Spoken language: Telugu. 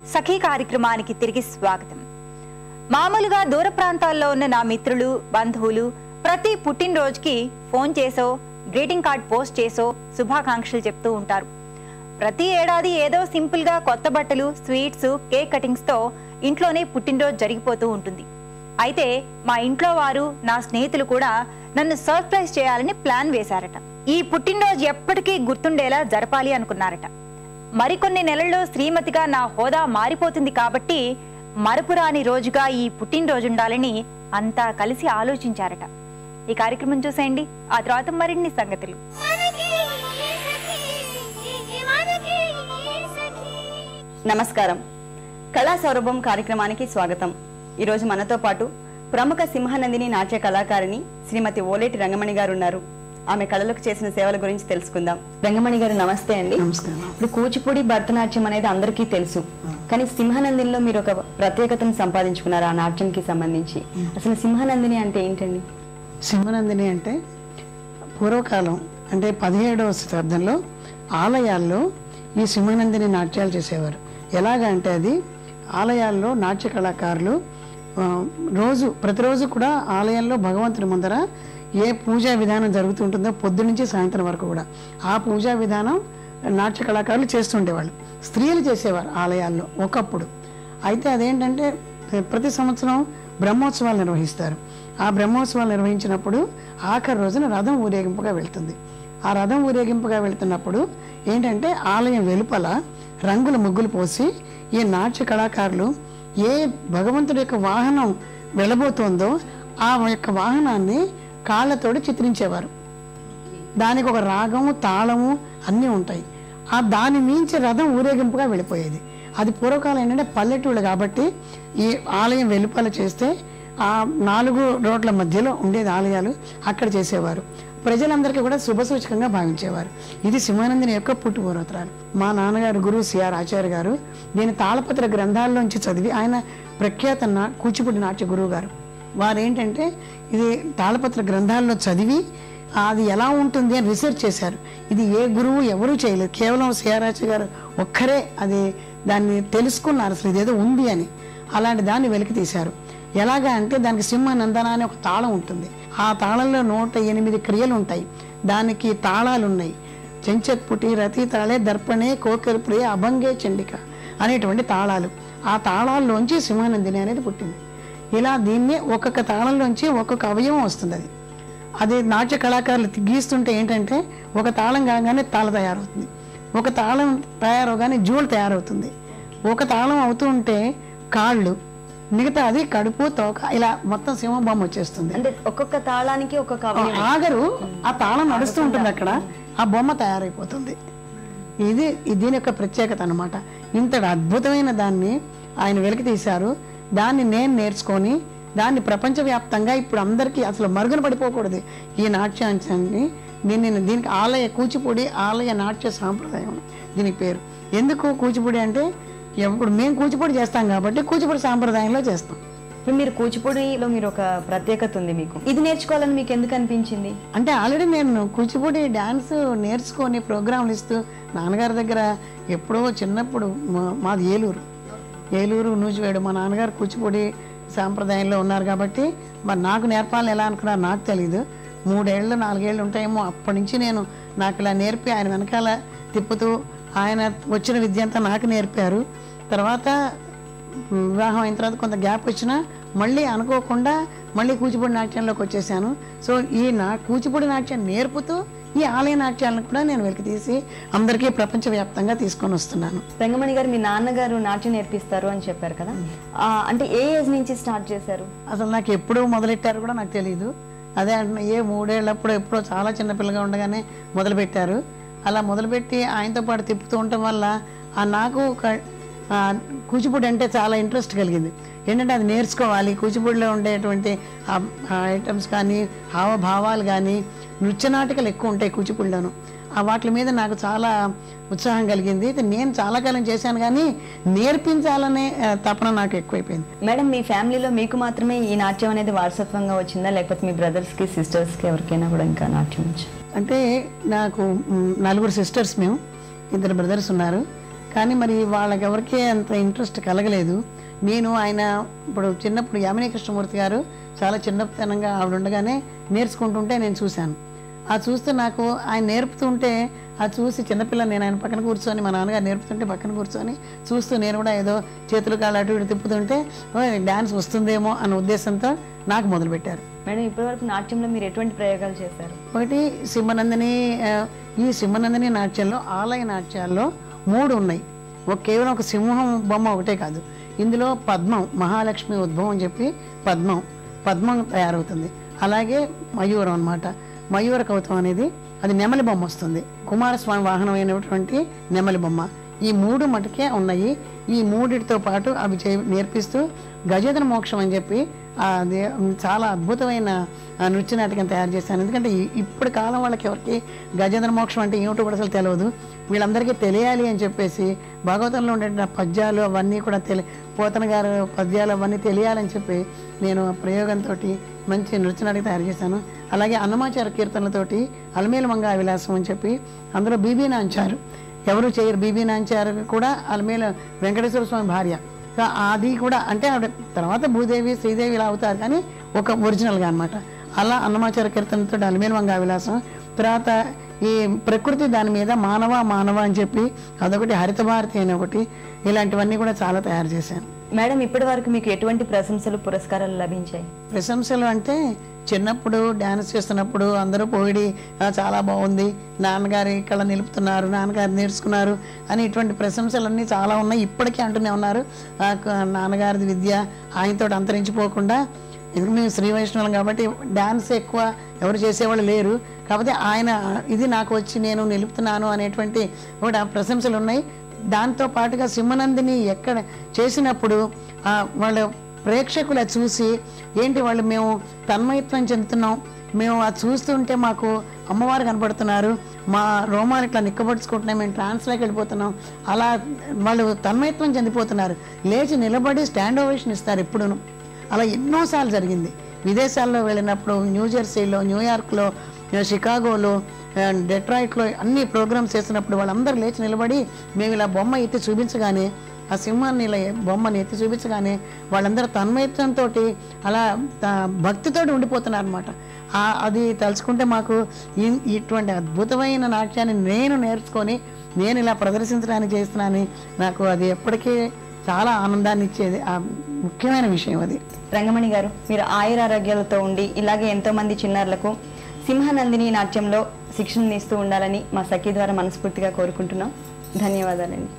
సఖీ కార్యక్రమానికి తిరిగి స్వాగతం. మామూలుగా దూర ప్రాంతాల్లో ఉన్న నా మిత్రులు బంధువులు ప్రతి పుట్టినరోజుకి ఫోన్ చేసో గ్రీటింగ్ కార్డ్ పోస్ట్ చేసో శుభాకాంక్షలు చెప్తూ ఉంటారు. ప్రతి ఏడాది ఏదో సింపుల్ గా కొత్త బట్టలు, స్వీట్స్, కేక్ కటింగ్స్ తో ఇంట్లోనే పుట్టినరోజు జరిగిపోతూ ఉంటుంది. అయితే మా ఇంట్లో వారు, నా స్నేహితులు కూడా నన్ను సర్ప్రైజ్ చేయాలని ప్లాన్ వేశారట. ఈ పుట్టినరోజు ఎప్పటికీ గుర్తుండేలా జరపాలి అనుకున్నారట. మరికొన్ని నెలల్లో శ్రీమతిగా నా హోదా మారిపోతుంది కాబట్టి మరపురాని రోజుగా ఈ పుట్టినరోజు ఉండాలని అంతా కలిసి ఆలోచించారట. ఈ కార్యక్రమం చూసేయండి, ఆ తర్వాత మరిన్ని సంగతులు. నమస్కారం. కళా సౌరభం కార్యక్రమానికి స్వాగతం. ఈరోజు మనతో పాటు ప్రముఖ సింహనందిని నాట్య కళాకారిణి శ్రీమతి ఓలేటి రంగమణి గారు ఉన్నారు. ఆమె కళలకు చేసిన సేవల గురించి తెలుసుకుందాం. రంగమణి గారు నమస్తే అండి. నమస్కారం. ఇప్పుడు కూచిపూడి భరతనాట్యం అనేది అందరికీ తెలుసు, కానీ సింహనందినిలో మీరు ఒక ప్రత్యేకతను సంపాదించుకున్నారు ఆ నాట్యంకి సంబంధించి. అసలు సింహనందిని అంటే ఏంటండి? సింహనందిని అంటే పూర్వకాలం అంటే 17వ శతాబ్దంలో ఆలయాల్లో ఈ సింహనందిని నాట్యాలు చేసేవారు. ఎలాగ అంటే అది ఆలయాల్లో నాట్య కళాకారులు ప్రతిరోజు కూడా ఆలయంలో భగవంతుడి ముందర ఏ పూజా విధానం జరుగుతుంటుందో పొద్దు నుంచి సాయంత్రం వరకు కూడా ఆ పూజా విధానం నాట్య కళాకారులు చేస్తుండేవాళ్ళు. స్త్రీలు చేసేవారు ఆలయాల్లో ఒకప్పుడు. అయితే అదేంటంటే ప్రతి సంవత్సరం బ్రహ్మోత్సవాలు నిర్వహిస్తారు. ఆ బ్రహ్మోత్సవాలు నిర్వహించినప్పుడు ఆఖరి రోజున రథం ఊరేగింపుగా వెళ్తుంది. ఆ రథం ఊరేగింపుగా వెళ్తున్నప్పుడు ఏంటంటే ఆలయం వెలుపల రంగుల ముగ్గులు పోసి ఈ నాట్య కళాకారులు ఏ భగవంతుడి యొక్క వాహనం వెళ్ళబోతోందో ఆ యొక్క వాహనాన్ని కాళ్ళతోటి చిత్రించేవారు. దానికి ఒక రాగము, తాళము అన్నీ ఉంటాయి. ఆ దాని మించి రథం ఊరేగింపుగా వెళ్ళిపోయేది. అది పూర్వకాలం ఏంటంటే పల్లెటూళ్ళు కాబట్టి ఈ ఆలయం వెలుపల చేస్తే ఆ 4 రోడ్ల మధ్యలో ఉండేది ఆలయాలు, అక్కడ చేసేవారు. ప్రజలందరికీ కూడా శుభసూచకంగా భావించేవారు. ఇది సింహానందిని యొక్క పుట్టు పూర్వోత్తరాలు. మా నాన్నగారు గురువు సిఆర్ ఆచార్య గారు దీని తాళపత్ర గ్రంథాల్లోంచి చదివి, ఆయన ప్రఖ్యాత కూచిపూడి నాట్య గురువు గారు. వారు ఏంటంటే ఇది తాళపత్ర గ్రంథాల్లో చదివి అది ఎలా ఉంటుంది అని రీసెర్చ్ చేశారు. ఇది ఏ గురువు ఎవరూ చేయలేదు, కేవలం సిఆర్ ఆచార్య గారు ఒక్కరే దాన్ని తెలుసుకున్నారు అసలు ఇదేదో ఉంది అని. అలాంటి దాన్ని వెలికి తీశారు. ఎలాగా అంటే దానికి సింహనందన అనే ఒక తాళం ఉంటుంది. ఆ తాళంలో 108 క్రియలు ఉంటాయి. దానికి తాళాలు ఉన్నాయి. చెంచత్పుటి, రతి తాళే, దర్పణే, కోకిల ప్రియ, అభంగే, చండిక అనేటువంటి తాళాలు. ఆ తాళాల్లోంచి సింహనందిని అనేది పుట్టింది. ఇలా దీన్ని ఒక్కొక్క తాళంలోంచి ఒక్కొక్క అవయవం వస్తుంది. అది నాట్య కళాకారులు గీస్తుంటే ఏంటంటే ఒక తాళం కాగానే తాళ తయారవుతుంది, ఒక తాళం తయారవగానే జూలు తయారవుతుంది, ఒక తాళం అవుతూ ఉంటే కాళ్ళు, మిగతా అది కడుపు, తోక, ఇలా మొత్తం సింహం బొమ్మ వచ్చేస్తుంది. అంటే ఒక్కొక్క తాళానికి ఒక్కొక్క ఆగరు ఆ తాళం నడుస్తూ ఉంటుంది, అక్కడ ఆ బొమ్మ తయారైపోతుంది. ఇది దీని యొక్క ప్రత్యేకత అన్నమాట. ఇంతటి అద్భుతమైన దాన్ని ఆయన వెలికి తీశారు. దాన్ని నేను నేర్చుకొని దాన్ని ప్రపంచవ్యాప్తంగా ఇప్పుడు అందరికీ అసలు మరుగున పడిపోకూడదు ఈ నాట్యాంశాన్ని. దీనికి కూచిపూడి ఆలయ నాట్య సాంప్రదాయం దీనికి పేరు. ఎందుకు కూచిపూడి అంటే ఇప్పుడు మేము కూచిపూడి చేస్తాం కాబట్టి కూచిపూడి సాంప్రదాయంలో చేస్తాం. ఇప్పుడు మీరు కూచిపూడిలో మీరు ఒక ప్రత్యేకత ఉంది మీకు. ఇది నేర్చుకోవాలని మీకు ఎందుకు అనిపించింది? అంటే ఆల్రెడీ నేను కూచిపూడి డ్యాన్స్ నేర్చుకొని ప్రోగ్రాంలు ఇస్తూ నాన్నగారి దగ్గర ఎప్పుడో చిన్నప్పుడు, మాది ఏలూరు నూజివేడు, మా నాన్నగారు కూచిపూడి సాంప్రదాయంలో ఉన్నారు కాబట్టి మరి నాకు నేర్పాలని ఎలా అనుకున్నారు నాకు తెలీదు. 3 ఏళ్ళు 4 ఏళ్ళు ఉంటాయేమో అప్పటి నుంచి నాకు ఇలా నేర్పి ఆయన వెనకాల తిప్పుతూ ఆయన వచ్చిన విద్య అంతా నాకు నేర్పారు. తర్వాత వివాహం అయిన తర్వాత కొంత గ్యాప్ వచ్చినా మళ్ళీ అనుకోకుండా మళ్ళీ కూచిపూడి నాట్యంలోకి వచ్చేసాను. సో ఈ కూచిపూడి నాట్యం నేర్పుతూ ఈ ఆలయ నాట్యాలను కూడా నేను వెలికి తీసి అందరికీ ప్రపంచవ్యాప్తంగా తీసుకొని వస్తున్నాను. రంగమణి గారు, మీ నాన్నగారు నాట్యం నేర్పిస్తారు అని చెప్పారు కదా, అంటే ఏ ఏజ్ నుంచి స్టార్ట్ చేశారు? అసలు నాకు ఎప్పుడు మొదలెట్టారు కూడా నాకు తెలియదు. అదే అంటున్నా, 3 ఏళ్ళప్పుడు ఎప్పుడో చాలా చిన్నపిల్లగా ఉండగానే మొదలుపెట్టారు. అలా మొదలుపెట్టి ఆయనతో పాటు తిప్పుతూ ఉండటం వల్ల నాకు కూచిపూడి అంటే చాలా ఇంట్రెస్ట్ కలిగింది. ఏంటంటే అది నేర్చుకోవాలి, కూచిపూడిలో ఉండేటువంటి ఐటమ్స్ కానీ, హావభావాలు కానీ, నృత్య నాటికలు ఎక్కువ ఉంటాయి కూచిపూడిలోను. వాటి మీద నాకు చాలా ఉత్సాహం కలిగింది. నేను చాలా కాలం చేశాను కానీ నేర్పించాలనే తపన నాకు ఎక్కువైపోయింది. మేడం, మీ ఫ్యామిలీలో మీకు మాత్రమే ఈ నాట్యం అనేది వారసత్వంగా వచ్చిందా, లేకపోతే మీ బ్రదర్స్కి, సిస్టర్స్కి ఎవరికైనా కూడా ఇంకా నాట్యం? అంటే నాకు 4 సిస్టర్స్, మేము 2 బ్రదర్స్ ఉన్నారు. కానీ మరి వాళ్ళకి ఎవరికీ అంత ఇంట్రెస్ట్ కలగలేదు. నేను ఆయన ఇప్పుడు చిన్నప్పుడు యామినీ కృష్ణమూర్తి గారు చాలా చిన్నతనంగా ఆవిడ ఉండగానే నేర్చుకుంటుంటే నేను చూశాను. అది చూస్తే నాకు ఆయన నేర్పుతుంటే అది చూసి చిన్నపిల్ల నేను ఆయన పక్కన కూర్చొని మా నాన్నగారు నేర్పుతుంటే పక్కన కూర్చొని చూస్తూ నేను కూడా ఏదో చేతులు కాళ్ళు అటు ఇటు తిప్పుతుంటే డ్యాన్స్ వస్తుందేమో అన్న ఉద్దేశంతో నాకు మొదలుపెట్టారు. మేడం, ఇప్పటివరకు నాట్యంలో మీరు ఎటువంటి ప్రయోగాలు చేశారు? ఒకటి సింహనందిని. ఈ సింహనందిని నాట్యంలో ఆలయ నాట్యాల్లో 3 ఉన్నాయి. కేవలం ఒక సింహం బొమ్మ ఒకటే కాదు. ఇందులో పద్మం, మహాలక్ష్మి ఉద్భవం అని చెప్పి పద్మం తయారవుతుంది. అలాగే మయూరం అన్నమాట. మయూర కౌతం అనేది అది నెమలి బొమ్మ వస్తుంది. కుమారస్వామి వాహనం అయినటువంటి నెమలి బొమ్మ. ఈ 3 మటుకే ఉన్నాయి. ఈ 3తో పాటు అవి నేర్పిస్తూ గజేంద్ర మోక్షం అని చెప్పి అది చాలా అద్భుతమైన నృత్య నాటకం తయారు చేశాను. ఎందుకంటే ఇప్పుడు కాలం వాళ్ళకి ఎవరికి గజేంద్ర మోక్షం అంటే ఏమిటో కూడా అసలు తెలియదు. వీళ్ళందరికీ తెలియాలి అని చెప్పేసి భాగవతంలో ఉండే పద్యాలు అవన్నీ కూడా పోతన గారు పద్యాలు అవన్నీ తెలియాలని చెప్పి నేను ప్రయోగంతో మంచి నృత్య నాటకం తయారు చేశాను. అలాగే అన్నమాచార కీర్తనలతోటి అలమేలు మంగా విలాసం అని చెప్పి అందులో బీబీ నాంచారు ఎవరు చేయరు. బీబీ నాంచారు కూడా అలమేలు వెంకటేశ్వర స్వామి భార్య. అది కూడా అంటే ఆవిడ తర్వాత భూదేవి శ్రీదేవి ఇలా అవుతారు, కానీ ఒక ఒరిజినల్గా అనమాట. అలా అన్నమాచార కీర్తనతో అలమేలు మంగా విలాసం. తర్వాత ఈ ప్రకృతి దాని మీద మానవ అని చెప్పి అదొకటి, హరిత భారతి అని ఒకటి, ఇలాంటివన్నీ కూడా చాలా తయారు చేశాను. మేడం, ఇప్పటి వరకు మీకు ఎటువంటి ప్రశంసలు పురస్కారాలు లభించాయి? ప్రశంసలు అంటే చిన్నప్పుడు డ్యాన్స్ చేస్తున్నప్పుడు అందరూ పోయిడి చాలా బాగుంది, నాన్నగారు ఇక్కడ నిలుపుతున్నారు, నాన్నగారు నేర్చుకున్నారు అని ఇటువంటి ప్రశంసలన్నీ చాలా ఉన్నాయి. ఇప్పటికీ అంటూనే ఉన్నారు. నాన్నగారిది విద్య ఆయనతో అంతరించిపోకుండా, ఎందుకంటే మేము శ్రీ వైష్ణవులం కాబట్టి డ్యాన్స్ ఎక్కువ ఎవరు చేసేవాళ్ళు లేరు. కాకపోతే ఆయన ఇది నాకు వచ్చి నేను నిలుపుతున్నాను అనేటువంటి కూడా ప్రశంసలు ఉన్నాయి. దాంతో పాటుగా సింహనందిని ఎక్కడ చేసినప్పుడు వాళ్ళు ప్రేక్షకులు చూసి ఏంటి వాళ్ళు మేము తన్మయత్వం చెందుతున్నాం, మేము అది చూస్తుంటే మాకు అమ్మవారు కనపడుతున్నారు, మా రోమాలు ఇట్లా నిక్కబడుచుకుంటున్నాయి, మేము ట్రాన్స్లోకి వెళ్ళిపోతున్నాం, అలా వాళ్ళు తన్మయత్వం చెందిపోతున్నారు. లేచి నిలబడి స్టాండ్ ఓవేషన్ ఇస్తారు ఎప్పుడును. అలా ఎన్నోసార్లు జరిగింది. విదేశాల్లో వెళ్ళినప్పుడు న్యూజెర్సీలో, న్యూయార్క్లో, షికాగోలో, డెట్రాయిట్లో అన్ని ప్రోగ్రామ్స్ చేసినప్పుడు వాళ్ళందరూ లేచి నిలబడి మేము ఇలా బొమ్మ ఎత్తి చూపించగానే, ఆ సింహాన్ని ఇలా బొమ్మని ఎత్తి చూపించగానే వాళ్ళందరూ తన్మయత్వంతో అలా భక్తితో ఉండిపోతున్నారు అనమాట. అది తలుచుకుంటే మాకు ఇటువంటి అద్భుతమైన నాట్యాన్ని నేను నేర్చుకొని నేను ఇలా ప్రదర్శించడానికి చేస్తున్నానని నాకు అది ఎప్పటికీ చాలా ఆనందాన్ని ఇచ్చేది. ఆ ముఖ్యమైన విషయం అది. రంగమణి గారు, మీరు ఆయురారోగ్యాలతో ఉండి ఇలాగే ఎంతోమంది చిన్నారులకు సింహనందిని నాట్యంలో శిక్షణ ఇస్తూ ఉండాలని మా సఖీ ద్వారా మనస్ఫూర్తిగా కోరుకుంటున్నాం. ధన్యవాదాలండి.